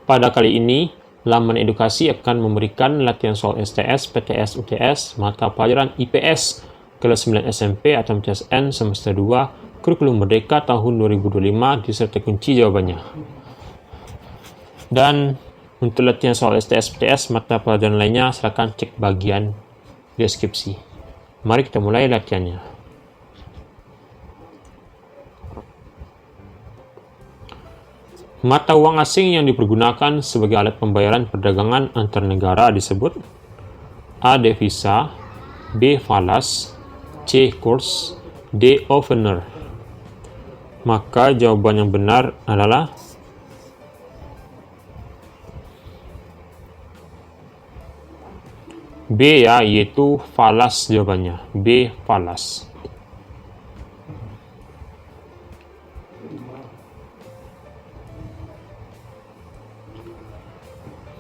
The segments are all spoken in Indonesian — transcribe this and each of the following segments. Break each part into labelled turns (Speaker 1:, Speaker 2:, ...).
Speaker 1: Pada kali ini, laman edukasi akan memberikan latihan soal STS, PTS, UTS, mata pelajaran IPS, kelas 9 SMP atau MTSN semester 2, kurikulum Merdeka tahun 2025 disertai kunci jawabannya. Dan untuk latihan soal STS, PTS, mata pelajaran lainnya, silakan cek bagian deskripsi. Mari kita mulai latihannya. Mata uang asing yang dipergunakan sebagai alat pembayaran perdagangan antar negara disebut A. Devisa, B. Falas, C. Kurs, D. Opener. Maka jawaban yang benar adalah B ya, yaitu falas jawabannya. B. Falas.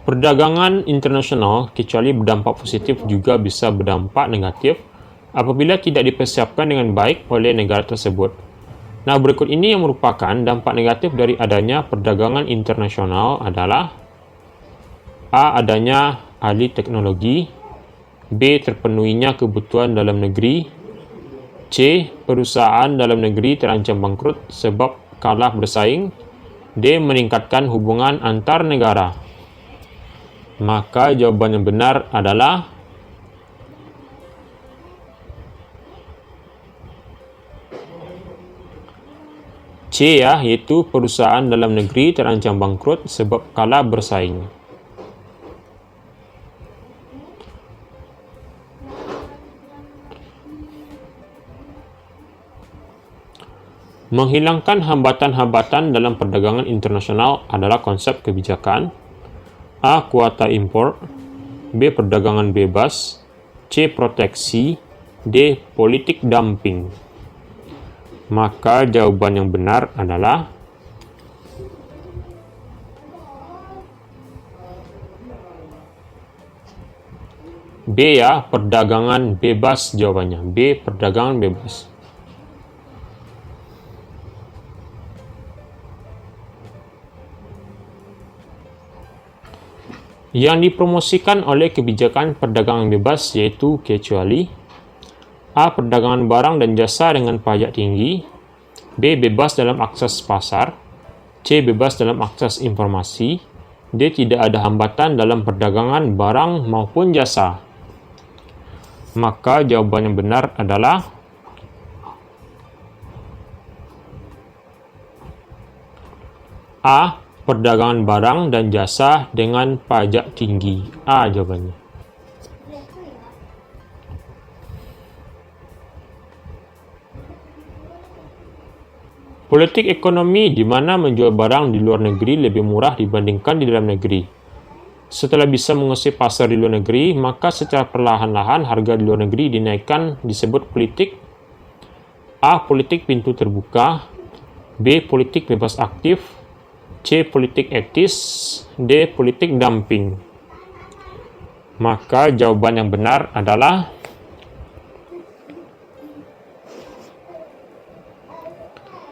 Speaker 1: Perdagangan internasional, kecuali berdampak positif, juga bisa berdampak negatif apabila tidak dipersiapkan dengan baik oleh negara tersebut. Nah, berikut ini yang merupakan dampak negatif dari adanya perdagangan internasional adalah A. Adanya alih teknologi, B. Terpenuhinya kebutuhan dalam negeri, C. Perusahaan dalam negeri terancam bangkrut sebab kalah bersaing, D. Meningkatkan hubungan antar negara. Maka jawaban yang benar adalah C ya, yaitu perusahaan dalam negeri terancam bangkrut sebab kalah bersaing. Menghilangkan hambatan-hambatan dalam perdagangan internasional adalah konsep kebijakan. A. Kuota impor, B. Perdagangan bebas, C. Proteksi, D. Politik dumping. Maka jawaban yang benar adalah B ya, perdagangan bebas jawabannya. B. Perdagangan bebas. Yang dipromosikan oleh kebijakan perdagangan bebas yaitu kecuali A. Perdagangan barang dan jasa dengan pajak tinggi, B. Bebas dalam akses pasar, C. Bebas dalam akses informasi, D. Tidak ada hambatan dalam perdagangan barang maupun jasa. Maka jawaban yang benar adalah A. Perdagangan barang dan jasa dengan pajak tinggi. A jawabannya. Politik ekonomi di mana menjual barang di luar negeri lebih murah dibandingkan di dalam negeri. Setelah bisa menguasai pasar di luar negeri, maka secara perlahan-lahan harga di luar negeri dinaikkan disebut politik A. Politik pintu terbuka, B. Politik bebas aktif, C. Politik etis, D. Politik dumping. Maka jawaban yang benar adalah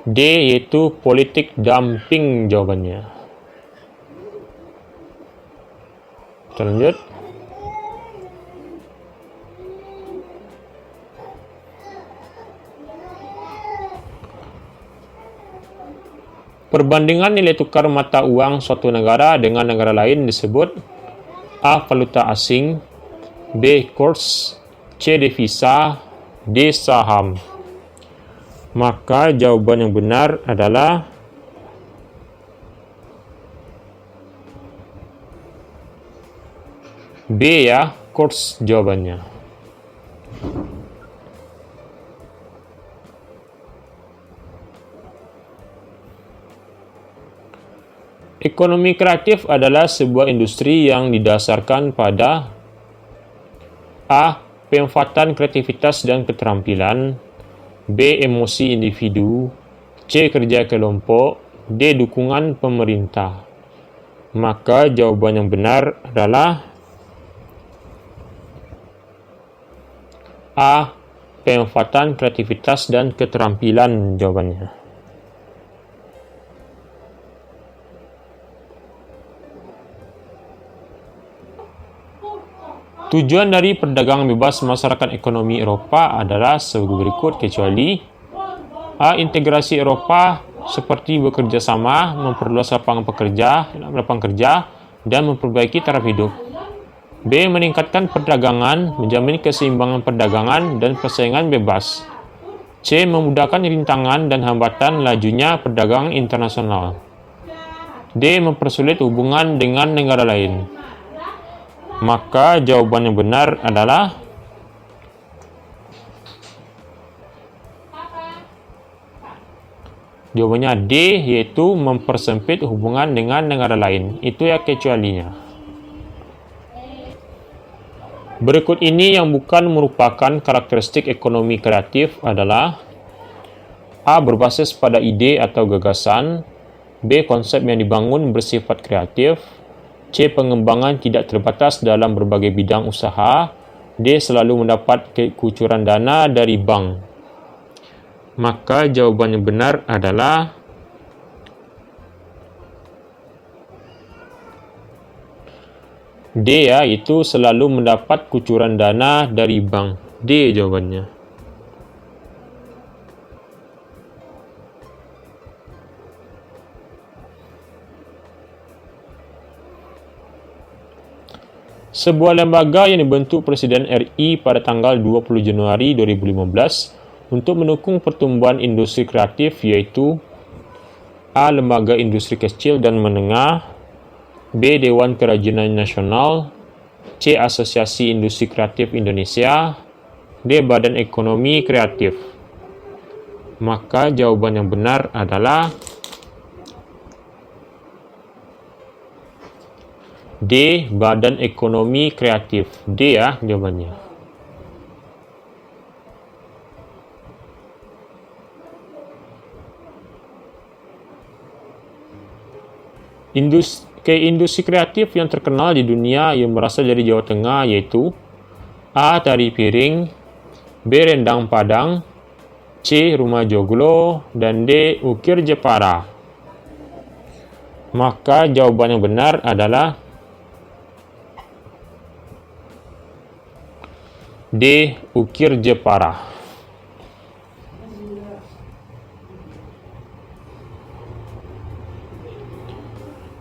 Speaker 1: D, yaitu politik dumping jawabannya. Kita lanjut. Perbandingan nilai tukar mata uang suatu negara dengan negara lain disebut A. Valuta asing, B. Kurs, C. Devisa, D. Saham. Maka jawaban yang benar adalah B ya, kurs jawabannya. Ekonomi kreatif adalah sebuah industri yang didasarkan pada A. Pemanfaatan kreativitas dan keterampilan, B. Emosi individu, C. Kerja kelompok, D. Dukungan pemerintah. Maka jawaban yang benar adalah A. Pemanfaatan kreativitas dan keterampilan jawabannya. Tujuan dari perdagangan bebas masyarakat ekonomi Eropah adalah sebagai berikut kecuali A. Integrasi Eropah seperti bekerja sama, memperluas lapangan kerja, dan memperbaiki taraf hidup. B. Meningkatkan perdagangan, menjamin keseimbangan perdagangan dan persaingan bebas. C. Memudahkan rintangan dan hambatan lajunya perdagangan internasional. D. Mempersulit hubungan dengan negara lain. Maka jawaban yang benar adalah jawabannya D, yaitu mempersempit hubungan dengan negara lain. Itu ya kecualinya. Berikut ini yang bukan merupakan karakteristik ekonomi kreatif adalah A. Berbasis pada ide atau gagasan. B. Konsep yang dibangun bersifat kreatif. C. Pengembangan tidak terbatas dalam berbagai bidang usaha. D. Selalu mendapat kucuran dana dari bank. Maka jawaban yang benar adalah D, ya, itu selalu mendapat kucuran dana dari bank. D jawabannya. Sebuah lembaga yang dibentuk Presiden RI pada tanggal 20 Januari 2015 untuk mendukung pertumbuhan industri kreatif yaitu A. Lembaga Industri Kecil dan Menengah, B. Dewan Kerajinan Nasional, C. Asosiasi Industri Kreatif Indonesia, D. Badan Ekonomi Kreatif. Maka jawaban yang benar adalah D. Badan Ekonomi Kreatif. D ya jawabannya. Industri kreatif yang terkenal di dunia yang berasal dari Jawa Tengah yaitu A. Tari piring, B. Rendang Padang, C. Rumah Joglo, dan D. Ukir Jepara. Maka jawaban yang benar adalah D. Ukir Jepara.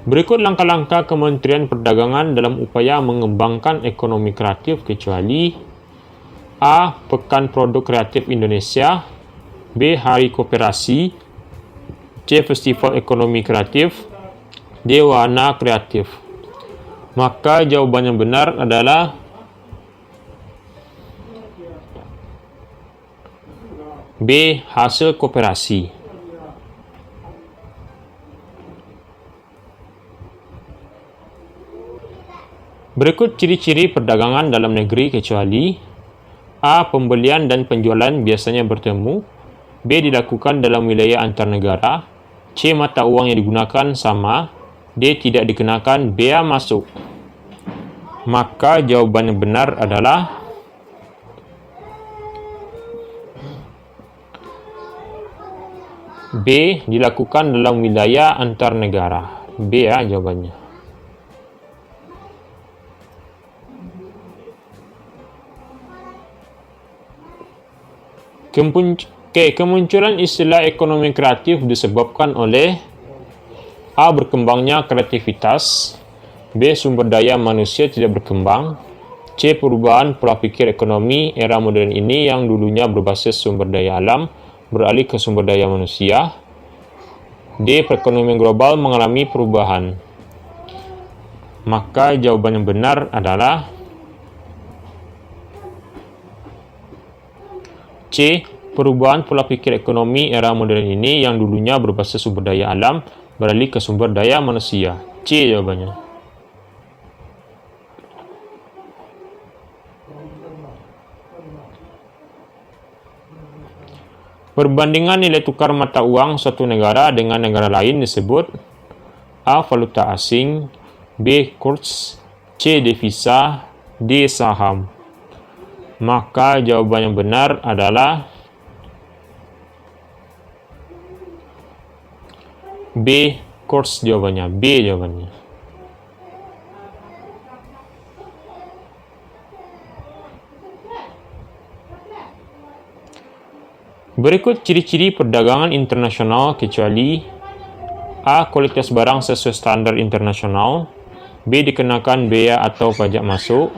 Speaker 1: Berikut langkah-langkah Kementerian Perdagangan dalam upaya mengembangkan ekonomi kreatif kecuali A. Pekan Produk Kreatif Indonesia, B. Hari Koperasi, C. Festival Ekonomi Kreatif, D. Warna Kreatif. Maka jawaban yang benar adalah B. Hasil Koperasi. Berikut ciri-ciri perdagangan dalam negeri kecuali A. Pembelian dan penjualan biasanya bertemu, B. Dilakukan dalam wilayah antar negara, C. Mata uang yang digunakan sama, D. Tidak dikenakan bea masuk. Maka jawaban yang benar adalah B. Dilakukan dalam wilayah antar negara. B ya jawabannya. Kemunculan istilah ekonomi kreatif disebabkan oleh A. Berkembangnya kreativitas, B. Sumber daya manusia tidak berkembang, C. Perubahan pola pikir ekonomi era modern ini yang dulunya berbasis sumber daya alam beralih ke sumber daya manusia, D. Perekonomian global mengalami perubahan. Maka jawaban yang benar adalah C. Perubahan pola pikir ekonomi era modern ini yang dulunya berbasis sumber daya alam beralih ke sumber daya manusia. C jawabannya. Perbandingan nilai tukar mata uang suatu negara dengan negara lain disebut A. Valuta asing, B. Kurs, C. Devisa, D. Saham. Maka jawaban yang benar adalah B. Kurs jawabannya. B jawabannya. Berikut ciri-ciri perdagangan internasional kecuali A. Kualitas barang sesuai standar internasional, B. Dikenakan bea atau pajak masuk,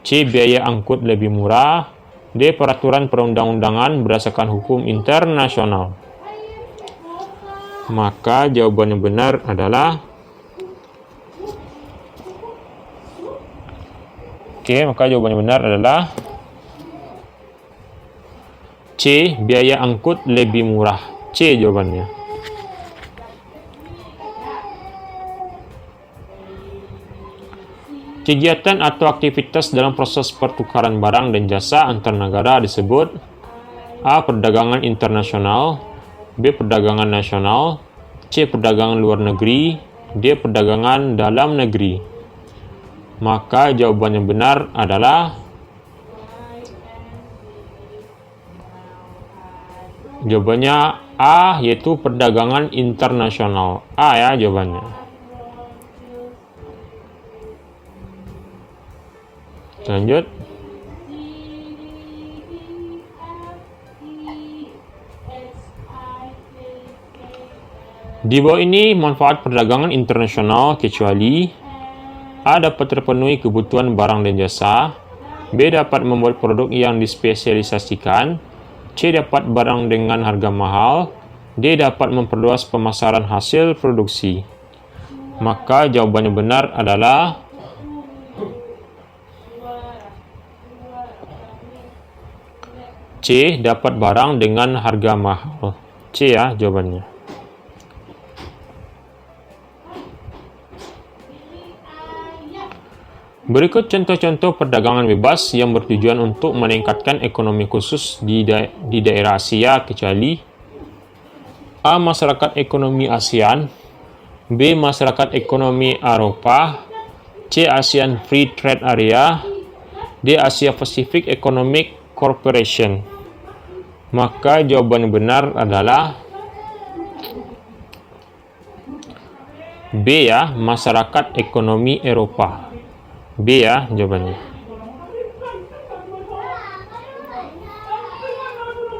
Speaker 1: C. Biaya angkut lebih murah, D. Peraturan perundang-undangan berdasarkan hukum internasional. Maka jawaban yang benar adalah C. Biaya angkut lebih murah. C jawabannya. Kegiatan atau aktivitas dalam proses pertukaran barang dan jasa antar negara disebut A. Perdagangan internasional, B. Perdagangan nasional, C. Perdagangan luar negeri, D. Perdagangan dalam negeri. Maka jawaban yang benar adalah jawabannya A, yaitu perdagangan internasional. A ya jawabannya. Lanjut. Di bawah ini manfaat perdagangan internasional kecuali A. Dapat terpenuhi kebutuhan barang dan jasa, B. Dapat membuat produk yang dispesialisasikan, C. Dapat barang dengan harga mahal, D. Dapat memperluas pemasaran hasil produksi. Maka jawaban yang benar adalah C. Dapat barang dengan harga mahal. C ya jawabannya. Berikut contoh-contoh perdagangan bebas yang bertujuan untuk meningkatkan ekonomi khusus di daerah Asia kecuali A. Masyarakat ekonomi ASEAN, B. Masyarakat ekonomi Eropa, C. ASEAN Free Trade Area, D. Asia Pacific Economic Corporation. Maka jawaban yang benar adalah B ya, masyarakat ekonomi Eropa. B ya jawabannya.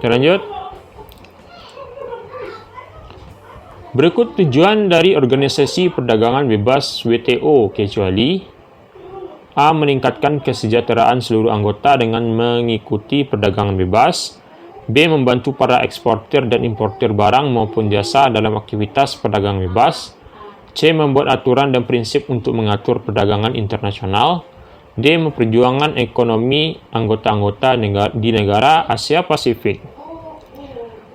Speaker 1: Kita lanjut. Berikut tujuan dari Organisasi Perdagangan Bebas WTO kecuali A. Meningkatkan kesejahteraan seluruh anggota dengan mengikuti perdagangan bebas, B. Membantu para eksportir dan importir barang maupun jasa dalam aktivitas perdagangan bebas, C. Membuat aturan dan prinsip untuk mengatur perdagangan internasional, D. Memperjuangkan ekonomi anggota-anggota di negara Asia Pasifik.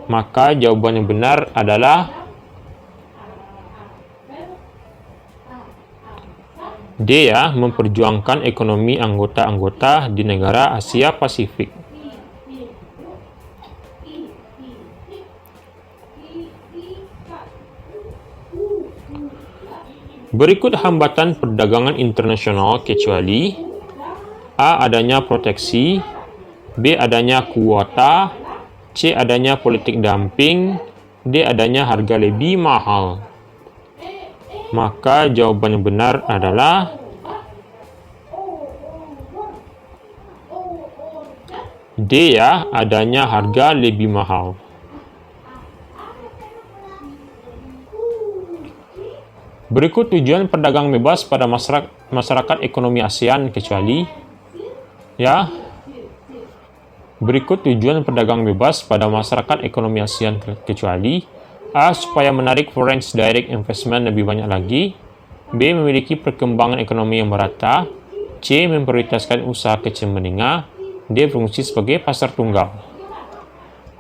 Speaker 1: Maka jawaban yang benar adalah D ya, memperjuangkan ekonomi anggota-anggota di negara Asia Pasifik. Berikut hambatan perdagangan internasional kecuali A. Adanya proteksi, B. Adanya kuota, C. Adanya politik dumping, D. Adanya harga lebih mahal. Maka jawaban yang benar adalah D ya, adanya harga lebih mahal. Berikut tujuan perdagangan bebas pada masyarakat ekonomi ASEAN kecuali ya. Berikut tujuan perdagangan bebas pada masyarakat ekonomi ASEAN kecuali A. Supaya menarik foreign direct investment lebih banyak lagi, B. Memiliki perkembangan ekonomi yang merata, C. Memprioritaskan usaha kecil menengah, D. Berfungsi sebagai pasar tunggal.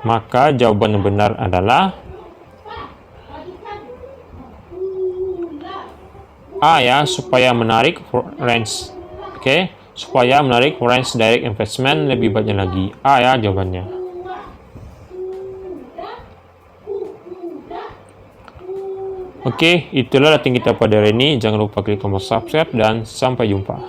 Speaker 1: Maka jawaban yang benar adalah A ya, supaya menarik supaya menarik foreign direct investment lebih banyak lagi. A ya jawabannya. Oke, itulah latihan kita pada hari ini. Jangan lupa klik tombol subscribe dan sampai jumpa.